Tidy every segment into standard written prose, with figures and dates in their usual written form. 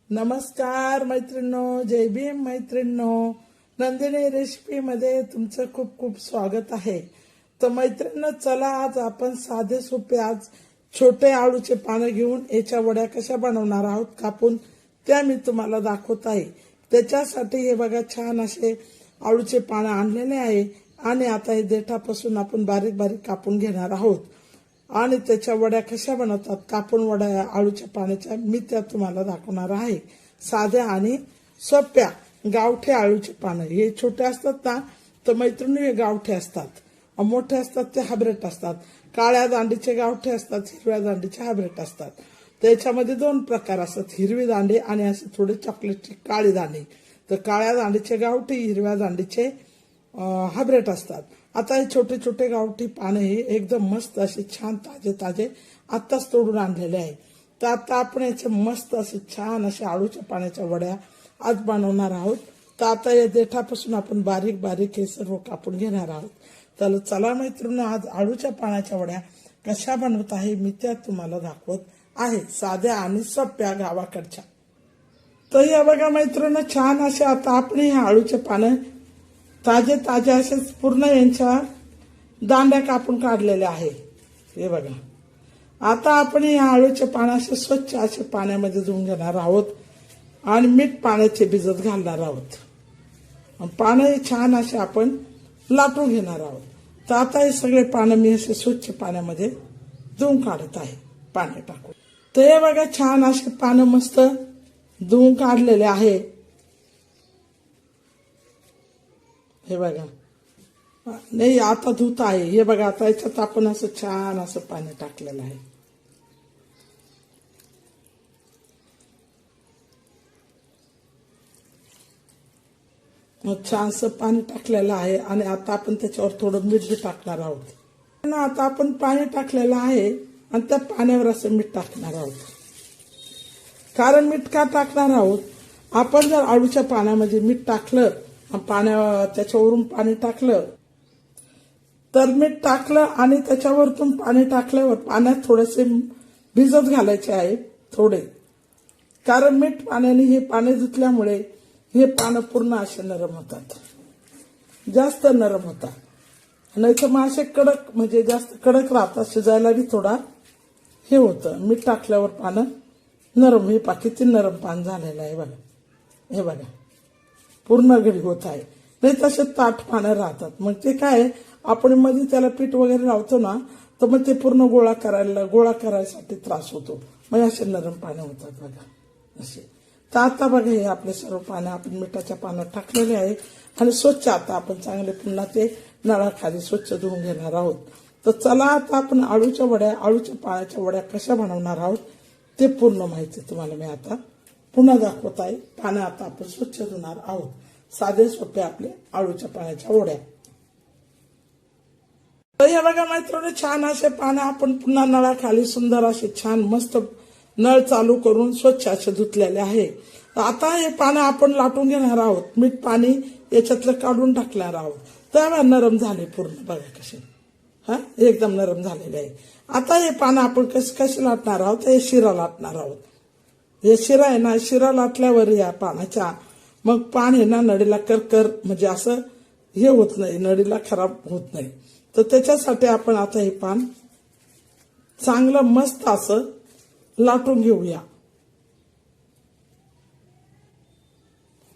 नमस्कार मैत्रिणींनो, जय भीम मैत्रिणींनो. नंदिनी रेसिपी मध्ये तुमचं खूप खूप स्वागत आहे. तर मैत्रिणींनो, चला आज आपण साधे सोपे आज छोटे आळूचे पानं घेऊन याच्या वड्या कशा बनवणार आहोत कापून, त्या मी तुम्हाला दाखवत आहे. त्याच्यासाठी हे बघा छान असे आळूचे पानं आणलेले आहे आणि आता हे देठापासून आपण बारीक बारीक कापून घेणार आहोत आणि त्याच्या वड्या कशा बनवतात कापून वड्या आळूच्या पाण्याच्या मी त्या तुम्हाला दाखवणार आहे. साध्या आणि सोप्या गावठी आळूचे पानं. हे छोटे असतात ना तर मैत्रिणी हे गावठी असतात, मोठे असतात ते हायब्रिड असतात. काळ्या दांडीचे गावठी असतात, हिरव्या दांडीचे हायब्रिड असतात. त्याच्यामध्ये दोन प्रकार असतात, हिरवी दांडी आणि असे थोडे चॉकलेटची काळी दांडी. तर काळ्या दांडीचे गावठी, हिरव्या दांडीचे हायब्रिड असतात. आता हे छोटे छोटे गावठी पाने हे एकदम मस्त असे छान ताजे ताजे आत्ताच तोडून आणलेले आहे. तर आता आपण याचे मस्त असे छान असे आळूच्या पाण्याच्या वड्या आज बनवणार आहोत. तर आता या देठापासून आपण बारीक बारीक हे सर्व कापून घेणार आहोत. तर चला मैत्रिणी, आज आळूच्या पाण्याच्या वड्या कशा बनवत आहे मी त्या तुम्हाला दाखवत आहे, साध्या आणि सोप्या गावाकडच्या. तर या बघा मैत्रिणी, छान असे आता आपण हे आळूचे पानं ताजे ताजे असे पूर्ण यांच्या दांड्या कापून काढलेल्या आहे. हे बघा, आता आपण हे आळूचे पानं असे स्वच्छ असे पाण्यामध्ये धुवून घेणार आहोत आणि मीठ पाण्याचे भिजत घालणार आहोत. पानं हे छान असे आपण लाटून घेणार आहोत. तर आता हे सगळे पानं मी असे स्वच्छ पाण्यामध्ये धुवून काढत आहे पाणी टाकून. तर हे बघा छान असे पानं मस्त धुवून काढलेले आहे. हे बघा, नाही आता धुत आहे. हे बघा, आता याच्यात आपण असं छान असं पाणी टाकलेलं आहे. छानसं पाणी टाकलेलं आहे आणि आता आपण त्याच्यावर थोडं मीठ बी टाकणार आहोत. आता आपण पाणी टाकलेलं आहे आणि त्या पाण्यावर असं मीठ टाकणार आहोत. कारण मीठ का टाकणार आहोत, आपण जर आळूच्या पाण्यामध्ये मीठ टाकलं, त्याच्यावरून पाणी टाकलं तर मीठ टाकलं आणि त्याच्यावरतून पाणी टाकल्यावर पाण्यात थोडेसे भिजत घालायचे आहे थोडे. कारण मीठ पाण्याने हे पाणी धुतल्यामुळे हे पानं पूर्ण असे नरम होतात, जास्त नरम होतात. नाही तर मग असे कडक, म्हणजे जास्त कडक राहतात, शिजायला बी थोडा हे होतं. मीठ टाकल्यावर पानं नरम, हे किती नरम पान झालेलं आहे बघा. हे बघा पूर्ण घडी होत आहे. नाही तसे ताट पानं राहतात, मग ते काय आपण मध्ये त्याला पीठ वगैरे लावतो ना तर मग ते पूर्ण गोळा करायसाठी त्रास होतो. मग असे नरम पानं होतात बघा असे. तर आता बघा हे आपले सर्व पानं आपण मिठाच्या पाण्यात टाकलेले आहे आणि स्वच्छ आता आपण चांगले पुन्हा ते नळाखाली स्वच्छ धुवून घेणार आहोत. तर चला आता आपण आळूच्या पाण्याच्या वड्या कशा बनवणार आहोत ते पूर्ण माहिती तुम्हाला मी आता पुन्हा दाखवत आहे. पानं आता आपण स्वच्छ धुणार आहोत, साधे सोपे आपले आळूच्या पाण्याच्या वड्या. तर हे बघा मैत्रिणी, छान असे पानं आपण पुन्हा नळाखाली सुंदर असे छान मस्त नळ चालू करून स्वच्छ असे धुतलेले आहे. आता हे पानं आपण लाटून घेणार आहोत. मीठ पाणी याच्यातलं काढून टाकणार आहोत. तर नरम झाले पूर्ण बघा कसे, एकदम नरम झालेले आहे. आता हे पानं आपण कसे लाटणार आहोत, हे शिरा लाटणार आहोत. हे शिरा आहे ना, शिरा लाटल्यावर या पानाच्या मग पान आहे ना नळीला करकर, म्हणजे असं हे होत नाही, नळीला खराब होत नाही. तर त्याच्यासाठी आपण आता हे पान चांगलं मस्त असं लाटून घेऊया.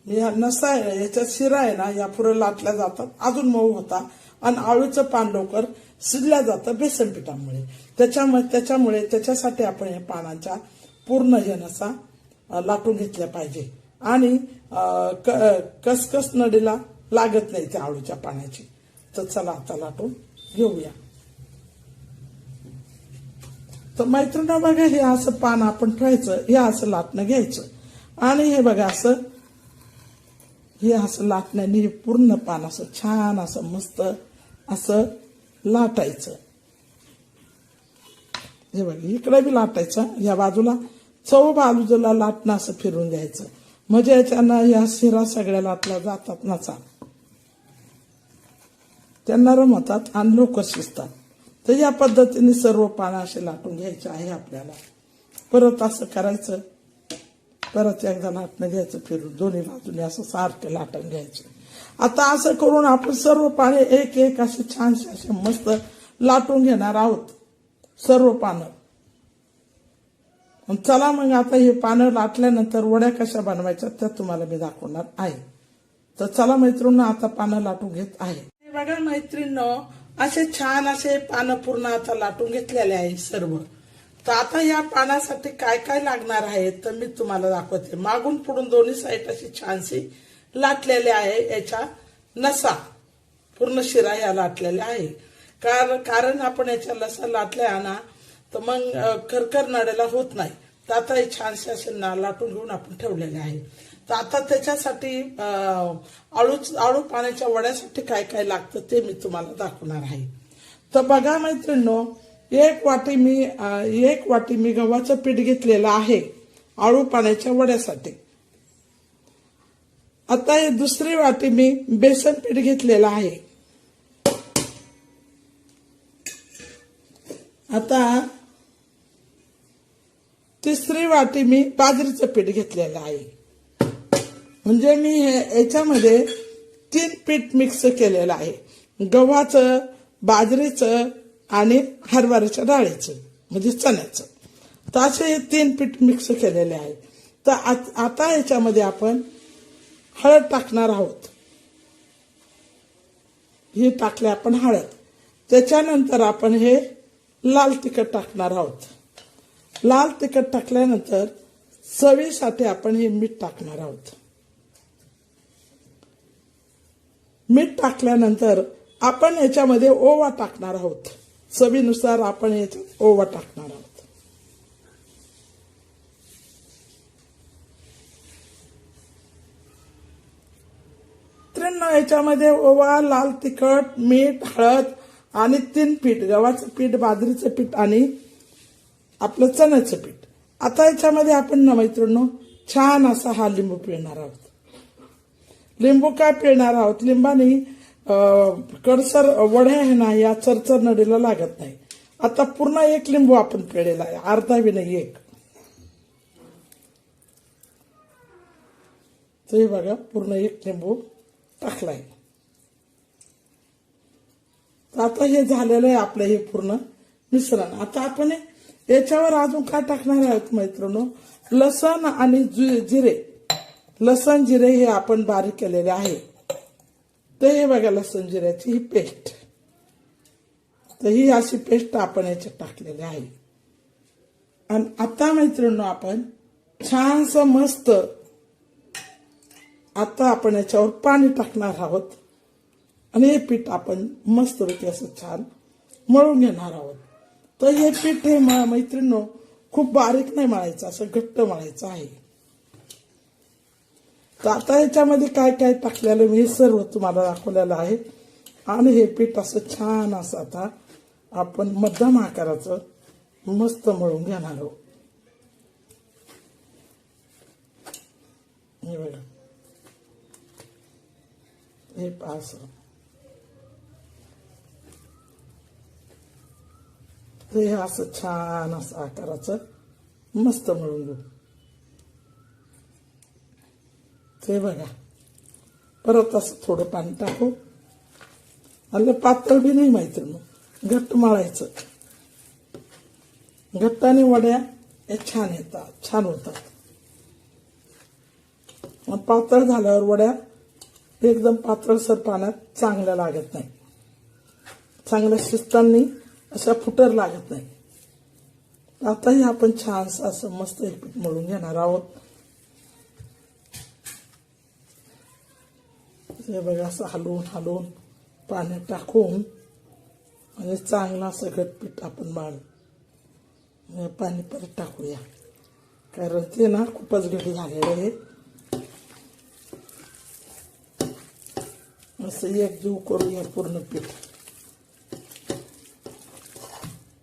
या नसा आहे याच्यात शिरा आहे ना, या पुढे लाटल्या जातात, अजून मऊ होता आणि आळूचं पान लवकर शिजल्या जातं बेसन पिठामुळे. त्याच्यासाठी आपण या पानांच्या पूर्ण हे नसा लाटून घेतल्या पाहिजे आणि कसकस नडीला लागत नाही त्या आळूच्या पाण्याची. तर चला आता लाटून घेऊया. तर मैत्रिणी बघा, हे असं पान आपण ठेवायचं, हे असं लाटणं घ्यायचं आणि हे बघा असं लाटण्याने हे पूर्ण पान असं छान असं मस्त असं लाटायचं. हे बघा इकडे बी लाटायचं, या बाजूला बाजूला लाटणं असं फिरून द्यायचं, म्हणजे याच्यानं या शिरा सगळ्या लाटल्या जातात ना, त्या नरम होतात आणि लवकर शिजतात. तर या पद्धतीने सर्व पानं असे लाटून घ्यायचे आहे आपल्याला. परत असं करायचं परत एकदा लाटणं घ्यायचं फिरून दोन्ही बाजूने असं सारखं लाटून घ्यायचं. आता असं करून आपण सर्व पाने एक एक असे छानसे असे मस्त लाटून घेणार आहोत सर्व पानं. चला मग आता हे पानं लाटल्यानंतर वड्या कशा बनवायच्या त्या तुम्हाला मी दाखवणार आहे. तर चला मैत्रिणींनो, आता पानं लाटून घेत आहे. बघा मैत्रिणींनो, असे छान असे पानं पूर्ण आता लाटून घेतलेले आहे सर्व. तर आता या पानासाठी काय काय लागणार आहे तर मी तुम्हाला दाखवते. मागून पुढून दोन्ही साईड अशी छानशी लाटलेले आहे. याच्या नसा पूर्ण शिरा या लाटलेल्या आहे. कारण आपण याच्या लसा लाटल्या ना तर मग खरखर नडेला होत नाही. तर आता हे छानसे असे लाटून घेऊन आपण ठेवलेले आहे. तर आता त्याच्यासाठी आळू पाण्याच्या वड्यासाठी काय काय लागतं ते मी तुम्हाला दाखवणार आहे. तर बघा मैत्रिणींनो, एक वाटी मी गव्हाचं पीठ घेतलेलं आहे आळू पाण्याच्या वड्यासाठी. आता हे दुसरी वाटी मी बेसन पीठ घेतलेलं आहे. आता तिसरी वाटी मी बाजरीचं पीठ घेतलेलं आहे. म्हणजे मी याच्यामध्ये 3 पीठ मिक्स केलेलं आहे. गव्हाचं, बाजरीचं आणि हरभऱ्याच्या डाळीचं म्हणजे चण्याचं. तर असे हे 3 पीठ मिक्स केलेले आहे. तर आता याच्यामध्ये आपण हळद टाकणार आहोत. ही टाकले आपण हळद. त्याच्यानंतर आपण हे लाल तिखट टाकणार आहोत. लाल तिखट टाकल्यानंतर चवीसाठी आपण हे मीठ टाकणार आहोत. मीठ टाकल्यानंतर आपण याच्यामध्ये ओवा टाकणार आहोत. चवीनुसार आपण याच्यात ओवा टाकणार आहोत. याच्यामध्ये ओवा, लाल तिखट, मीठ, हळद आणि 3 पीठ, गव्हाचं पीठ, बाजरीचं पीठ आणि आपलं चण्याचं पीठ. आता याच्यामध्ये आपण ना मैत्रिणींनो छान असा हा लिंबू पिळणार आहोत. लिंबू काय पिळणार आहोत, लिंबाने कडसर वड्या आहे ना या चरचर नडीला लागत नाही. आता पूर्ण 1 लिंबू आपण पिळलेला आहे, अर्धा बी नाही, 1. ते बघा पूर्ण 1 लिंबू टाकलाय. तर आता हे झालेलं आहे आपलं हे पूर्ण मिश्रण. आता आपण याच्यावर अजून काय टाकणार आहोत मैत्रिणींनो, लसण आणि जिरे. लसण जिरे हे आपण बारीक केलेले आहे. तर हे बघा लसण जिऱ्याची ही पेस्ट. तर ही अशी पेस्ट आपण याच्यात टाकलेली आहे. आणि आता मैत्रिणींनो आपण छानसं मस्त आता आपण याच्यावर पाणी टाकणार आहोत आणि हे पीठ आपण मस्तपैकी असं छान मळून घेणार आहोत. तर हे पीठ हे मैत्रिणींनो खूप बारीक नाही मळायचं, असं घट्ट मळायचं आहे. तर आता याच्यामध्ये काय काय टाकलेलं मी हे सर्व तुम्हाला दाखवलेलं आहे. आणि हे पीठ असं छान असं आता आपण मध्यम आकाराचं मस्त मळून घेणार आहोत. हे बघा, हे पास हे असं छान असं आकाराचं मस्त मळून घेऊ. ते बघा, परत असं थोडं पाणी टाकू. आणि पातळ बी नाही मैत्रिणी, घट्ट मळायचं. घट्टाने वड्या हे छान येतात, छान होतात. मग पातळ झाल्यावर वड्या एकदम पातळसर पाण्यात चांगल्या लागत नाही, चांगल्या शिजताना अशा फुटर लागत नाही. आताही आपण छानसं असं मस्त एक पीठ मळून घेणार आहोत. हे बघा असं हलवून हलवून पाण्यात टाकून आणि चांगलं असं घटपीठ आपण मळू. पाणी परत टाकूया कारण ते ना खूपच घट झालेलं आहे. असं एकजीव करूया पूर्ण पीठ.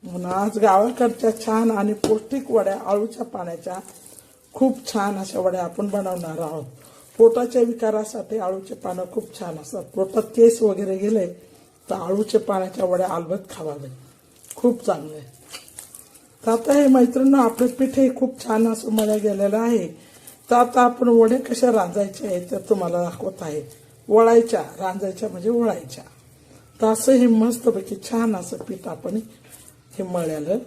म्हणून आज गावाकडच्या छान आणि पौष्टिक वड्या आळूच्या पाण्याच्या खूप छान अशा वड्या आपण बनवणार आहोत. पोटाच्या विकारासाठी आळूचे पानं खूप छान असतात. पोटात केस वगैरे गेले तर आळूच्या पाण्याच्या वड्या अलबत खावावे, खूप चांगले. तर आता हे मैत्रिणींनो आपलं पीठ हे खूप छान असं मळलं गेलेलं आहे. तर आता आपण वडे कशा रांजायच्या आहेत त्या तुम्हाला दाखवत आहे. वळायच्या, रांजायच्या म्हणजे वळायच्या. तर असं हे मस्तपैकी छान असं पीठ आपण हे मळलेलं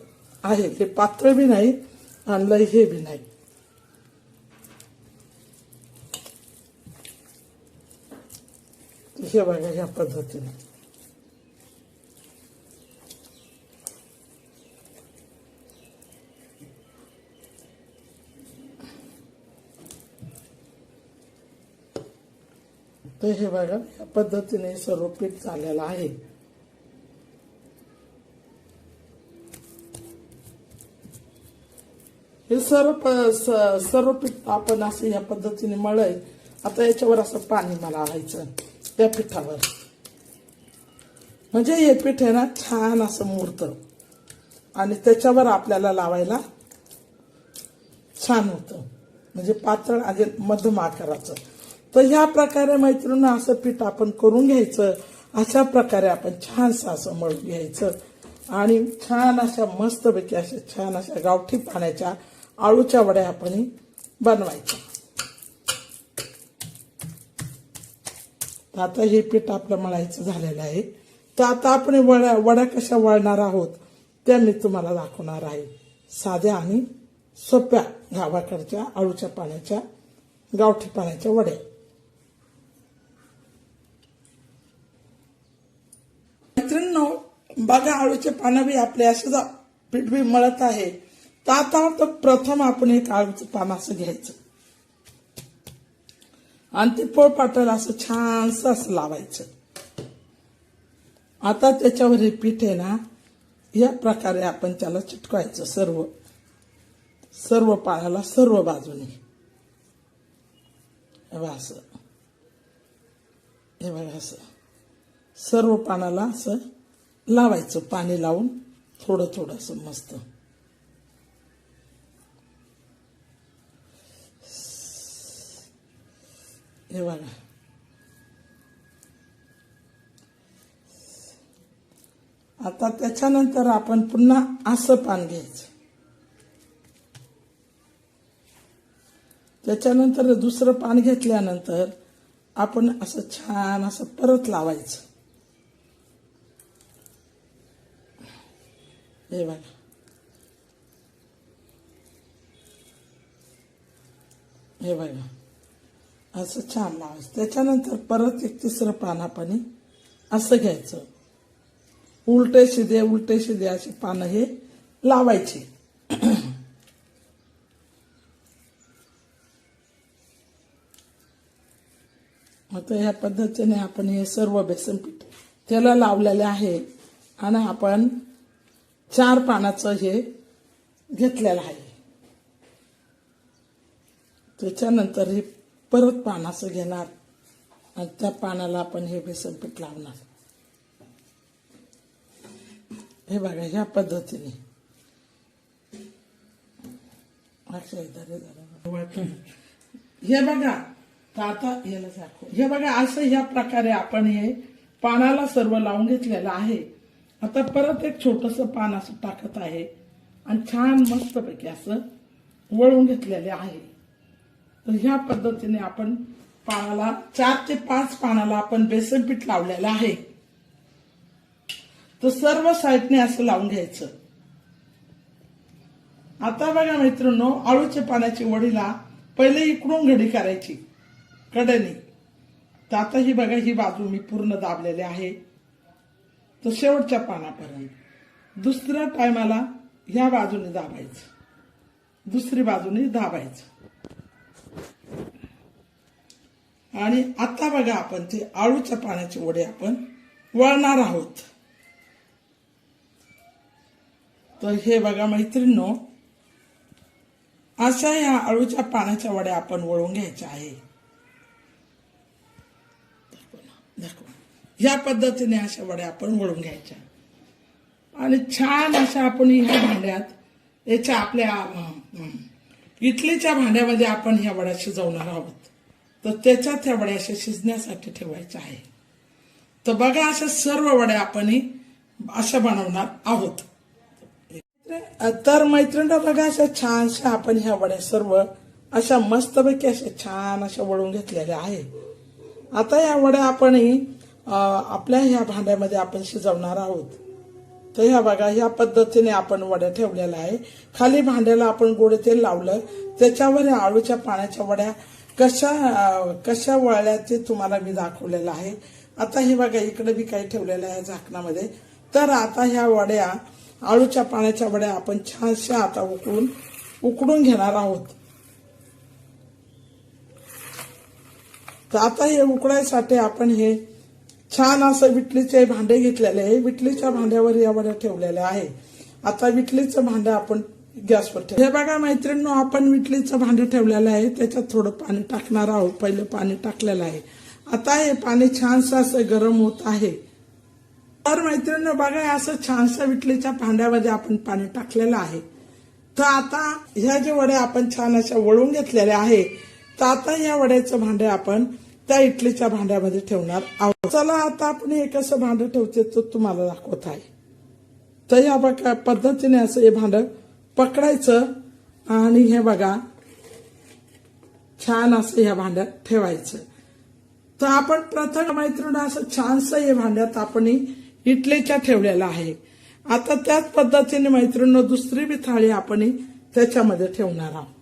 आहे. हे पातळ बी नाही आणि हे बी नाही. हे बघा ह्या पद्धतीने तर हे बघा या पद्धतीने सर्व पीठ झालेलं आहे. हे सर्व पीठ आपण असं या पद्धतीने मळय. आता याच्यावर असं पाणी मळायचं त्या पिठावर, म्हणजे हे पीठ आहे ना छान असं मुरतं आणि त्याच्यावर आपल्याला लावायला छान होतं, म्हणजे पातळ आणि मध्यम आकाराचं. तर ह्या प्रकारे मैत्रिणी असं पीठ आपण करून घ्यायचं. अशा प्रकारे आपण छानसं असं मळून घ्यायचं आणि छान अशा मस्तपैकी अशा छान अशा गावठी पाण्याच्या आळूच्या वड्या आपण बनवायच्या. तर आता हे पीठ आपलं मळायचं झालेलं आहे. तर आता आपण वड्या कशा वळणार आहोत त्या मी तुम्हाला दाखवणार आहे. साध्या आणि सोप्या गावाकडच्या आळूच्या पाण्याच्या गावठी पाण्याच्या वड्या. मैत्रिणींनो बघा, आळूचे पानं बी आपले असं पीठ बी मळत आहे. तर आता प्रथम आपण एक आळूचं पान असं घ्यायचं आणि ते पोळपाटाल असं छानसं असं लावायचं. आता त्याच्यावर हे पीठ आहे ना या प्रकारे आपण त्याला चिटकवायचं सर्व पानाला सर्व बाजूने. असं हे बघा असं सर्व पानाला असं लावायचं, पाणी लावून थोडं थोडं असं मस्त. हे बघा आता त्याच्यानंतर आपण पुन्हा असं पान घ्यायचं. त्याच्यानंतर दुसरं पान घेतल्यानंतर आपण असं छान असं परत लावायचं. हे बघा हे बघा असं छान लावायचं. त्याच्यानंतर परत एक तिसरं पान आपण असं घ्यायचं. उलटे शिदे अशी पानं हे लावायची. आता ह्या पद्धतीने आपण हे सर्व बेसन पीठ त्याला लावलेले आहे आणि आपण 4 पानाचं हे घेतलेलं आहे. त्याच्यानंतर हे परत पान असं घेणार आणि त्या पानाला आपण हे बेसन पीठ लावणार. हे बघा ह्या पद्धतीने हे बघा. तर आता याला दाखव. हे बघा असं ह्या प्रकारे आपण हे पानाला सर्व लावून घेतलेलं आहे. आता परत एक छोटंसं पान असं टाकत आहे आणि छान मस्तपैकी असं वळून घेतलेले आहे. तर ह्या पद्धतीने आपण पानाला 4 ते 5 पानाला आपण बेसन पीठ लावलेलं आहे. तर सर्व साईडने असं लावून घ्यायचं. आता बघा मैत्रिणींनो आळूच्या पाण्याची वडीला पहिले इकडून घडी करायची कडेने. तर आता ही बघा ही बाजू मी पूर्ण दाबलेली आहे तर शेवटच्या पानापर्यंत. दुसऱ्या टायमाला ह्या बाजूने दाबायचं, दुसरी बाजूने दाबायचं. आणि आता बघा आपण ते आळूच्या पाण्याचे वडे आपण वळणार आहोत. तर हे बघा मैत्रिणींनो अशा ह्या आळूच्या पाण्याच्या वड्या आपण वळून घ्यायच्या आहे. ह्या पद्धतीने अशा वड्या आपण वळून घ्यायच्या आणि छान अशा आपण ह्या भांड्यात याच्या आपल्या इडलीच्या भांड्यामध्ये आपण ह्या वड्या शिजवणार आहोत. तर त्याच्यात ह्या वड्या अशा शिजण्यासाठी ठेवायच्या आहे. तर बघा अशा सर्व वड्या आपण अशा बनवणार आहोत. तर मैत्रिणी बघा अशा छानशा आपण ह्या वड्या सर्व अशा मस्तपैकी अशा छान अशा वळून घेतलेल्या आहे. आता या वड्या आपण आपल्या ह्या भांड्यामध्ये आपण शिजवणार आहोत. तर ह्या बघा, ह्या पद्धतीने आपण वड्या ठेवलेल्या आहे. खाली भांड्याला आपण गोडे तेल लावलं, त्याच्यावर या आळूच्या पाण्याच्या वड्या कशा वळल्या ते तुम्हाला मी दाखवलेलं आहे. आता हे बघा, इकडे बी काही ठेवलेलं आहे झाकणामध्ये. तर आता ह्या वड्या, आळूच्या पाण्याच्या वड्या आपण छानशा आता उकडून घेणार आहोत. तर आता हे उकडायसाठी आपण हे छान असं विटलीचे भांडे घेतलेले आहे. विटलीच्या भांड्यावर या वड्या ठेवलेल्या आहे. आता विटलीचं भांडं आपण गॅसवर ठेव. हे बघा मैत्रिणींनो, आपण विटलीचं भांडं ठेवलेलं आहे. त्याच्यात थोडं पाणी टाकणार आहोत. पहिलं पाणी टाकलेलं आहे. आता हे पाणी छानसं असं गरम होत आहे. तर मैत्रिणींनो बघा, असं छानसं विटलीच्या भांड्यामध्ये आपण पाणी टाकलेलं आहे. तर आता ह्या जे वड्या आपण छान अशा वळून घेतलेल्या आहे. तर आता या वड्याचं भांडे आपण त्या इडलीच्या भांड्यामध्ये ठेवणार आहोत. चला आता आपण हे कसं भांडं ठेवते तो तुम्हाला दाखवत आहे. तर या बघा पद्धतीने असं हे भांडं पकडायचं आणि हे बघा छान असं या भांड्यात ठेवायचं. तर आपण प्रथम मैत्रिणी असं छानसं हे भांड्यात आपण इडलीच्या ठेवलेलं आहे. आता त्याच पद्धतीने मैत्रिणी दुसरी बी थाळी आपण त्याच्यामध्ये ठेवणार आहोत.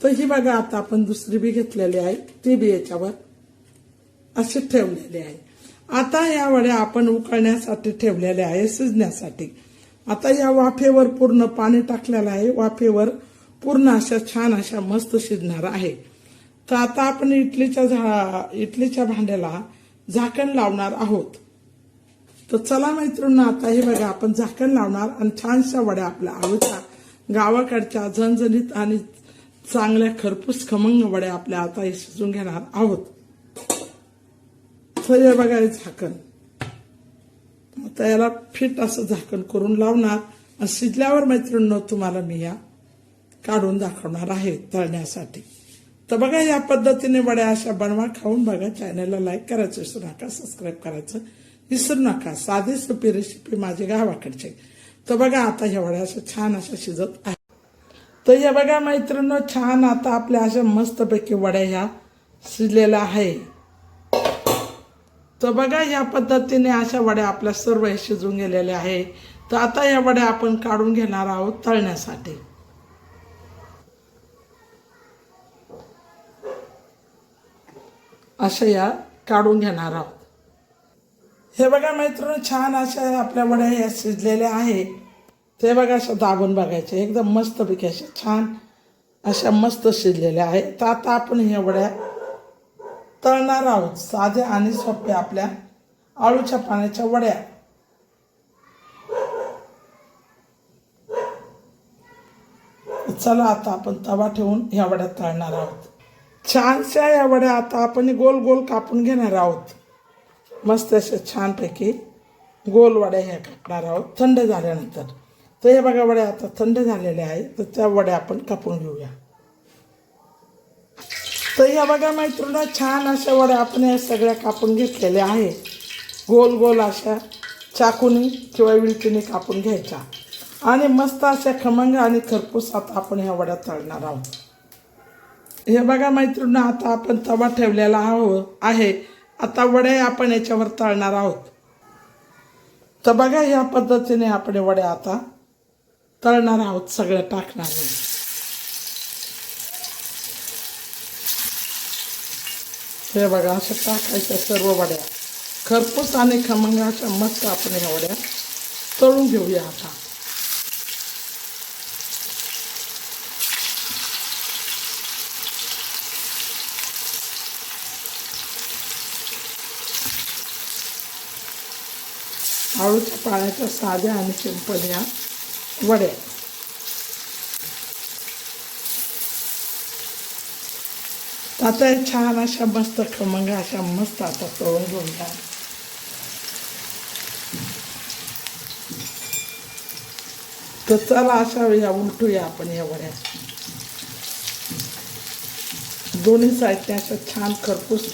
तर ही बघा, आता आपण दुसरी बी घेतलेली आहे, ती बी याच्यावर अशी ठेवलेली आहे. आता या वड्या आपण उकळण्यासाठी ठेवलेल्या आहे, शिजण्यासाठी. आता या वाफेवर पूर्ण पाणी टाकलेलं आहे. वाफेवर पूर्ण अशा छान अशा मस्त शिजणार आहे. तर आता आपण इडलीच्या भांड्याला झाकण लावणार आहोत. तर चला मैत्रिणी, आता हे बघा, आपण झाकण लावणार आणि छानशा वड्या आपल्या आळूच्या गावाकडच्या झणझणीत आणि चांगल्या खरपूस खमंग वड्या आपल्या आता शिजून घेणार आहोत. तर हे बघा, हे झाकण आता याला फिट असं झाकण करून लावणार आणि शिजल्यावर मैत्रिणींनो तुम्हाला मी या काढून दाखवणार आहे तळण्यासाठी. तर बघा, या पद्धतीने वड्या अशा बनवा, खाऊन बघा. चॅनलला लाईक करायचं विसरू नका, सबस्क्राईब करायचं विसरू नका. साधी सोपी रेसिपी माझी गावाकडची. तर बघा, आता ह्या वड्या अशा छान अशा शिजत आहे. तर हे बघा मैत्रिणींनो, छान आता आपल्या अशा मस्तपैकी वड्या ह्या शिजलेल्या आहे. तर बघा, या पद्धतीने अशा वड्या आपल्या सर्व हे शिजून गेलेल्या आहे. तर आता या वड्या आपण काढून घेणार आहोत तळण्यासाठी. अशा या काढून घेणार आहोत. हे बघा मैत्रिणी, छान अशा आपल्या वड्या या शिजलेल्या आहे. ते बघा, अशा दाबून बघायचे, एकदम मस्तपैकी अशा छान अशा मस्त शिजलेल्या आहे. तर आता आपण ह्या वड्या तळणार आहोत. साध्या आणि सोप्या आपल्या आळूच्या पाण्याच्या वड्या. चला आता आपण तवा ठेवून ह्या वड्या तळणार आहोत. छानशा या वड्या आता आपण गोल गोल कापून घेणार आहोत. मस्त अशा छानपैकी गोल वड्या ह्या कापणार आहोत थंड झाल्यानंतर. तर हे बघा, वड्या आता थंड झालेल्या आहे. तर त्या वड्या आपण कापून घेऊया. तर या बघा मैत्रिणी, छान अशा वड्या आपण या सगळ्या कापून घेतलेल्या आहे. गोल गोल अशा चाकूनी किंवा विळकीने कापून घ्यायच्या आणि मस्त अशा खमंग आणि खरपूस आता आपण ह्या वड्या तळणार आहोत. हे बघा मैत्रिणी, आता आपण तवा ठेवलेला आहे. आता वड्या आपण याच्यावर तळणार आहोत. तर बघा, ह्या पद्धतीने आपण वड्या आता तळणार आहोत, सगळं टाकणार आहे. हे बघा, अशा टाकायच्या सर्व वड्या खरपूस आणि खमंग अशा मस्त आपण ह्या वड्या तळून घेऊया. आता आळूच्या पाण्याच्या साध्या आणि सिंपल ह्या वड्या. आता छान अशा मस्त खमंग अशा मस्त आता तळून घेऊया. तर चला अशा या उलटूया आपण या वड्या. दोन्ही साईडने अशा छान खरपूस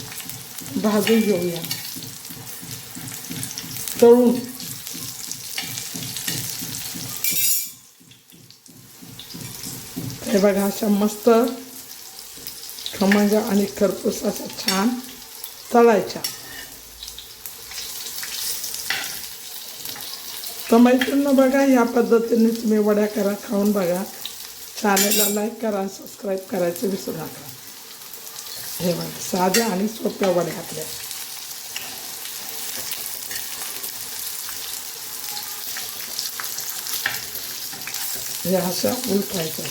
भाजून घेऊया तळून. हे बघा, अशा मस्त खमंग आणि खरपूस अशा छान तळायच्या. तर मैत्रिणींनो बघा, या पद्धतीने तुम्ही वड्या करा, खाऊन बघा. चॅनलला लाईक करा, सबस्क्राईब करायचं विसरू नका. हे बघा, साध्या आणि सोप्या वड्या आपल्या. हे अशा उलटायच्या.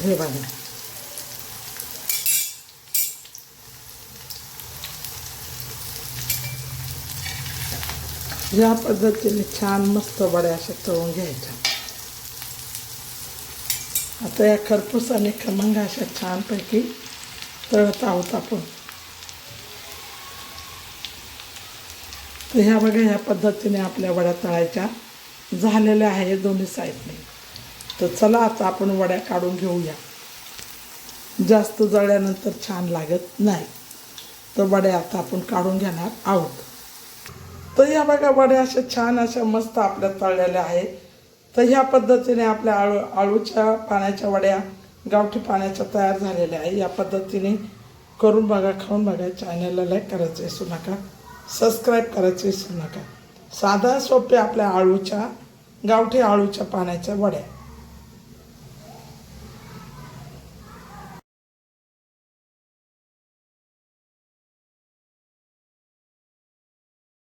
हे बघा, या पद्धतीने छान मस्त वड्या अशा तळून घ्यायच्या. आता या खरपूस आणि खमंग अशा छानपैकी तळत आहोत आपण. तर ह्या बघा, ह्या पद्धतीने आपल्या वड्या तळायच्या झालेल्या आहे दोन्ही साईडने. तर चला आता आपण वड्या काढून घेऊया. जास्त जळल्यानंतर छान लागत नाही. तर वड्या आता आपण काढून घेणार आहोत. तर या बघा, वड्या अशा छान अशा मस्त आपल्या तळलेल्या आहेत. तर ह्या पद्धतीने आपल्या आळूच्या पाण्याच्या वड्या गावठी पाण्याच्या तयार झालेल्या आहे. या पद्धतीने करून बघा, खाऊन बघा. चॅनलला लाईक करायचं विसरू नका, सबस्क्राईब करायचं विसरू नका. साधा सोप्या आपल्या गावठी आळूच्या पाण्याच्या वड्या.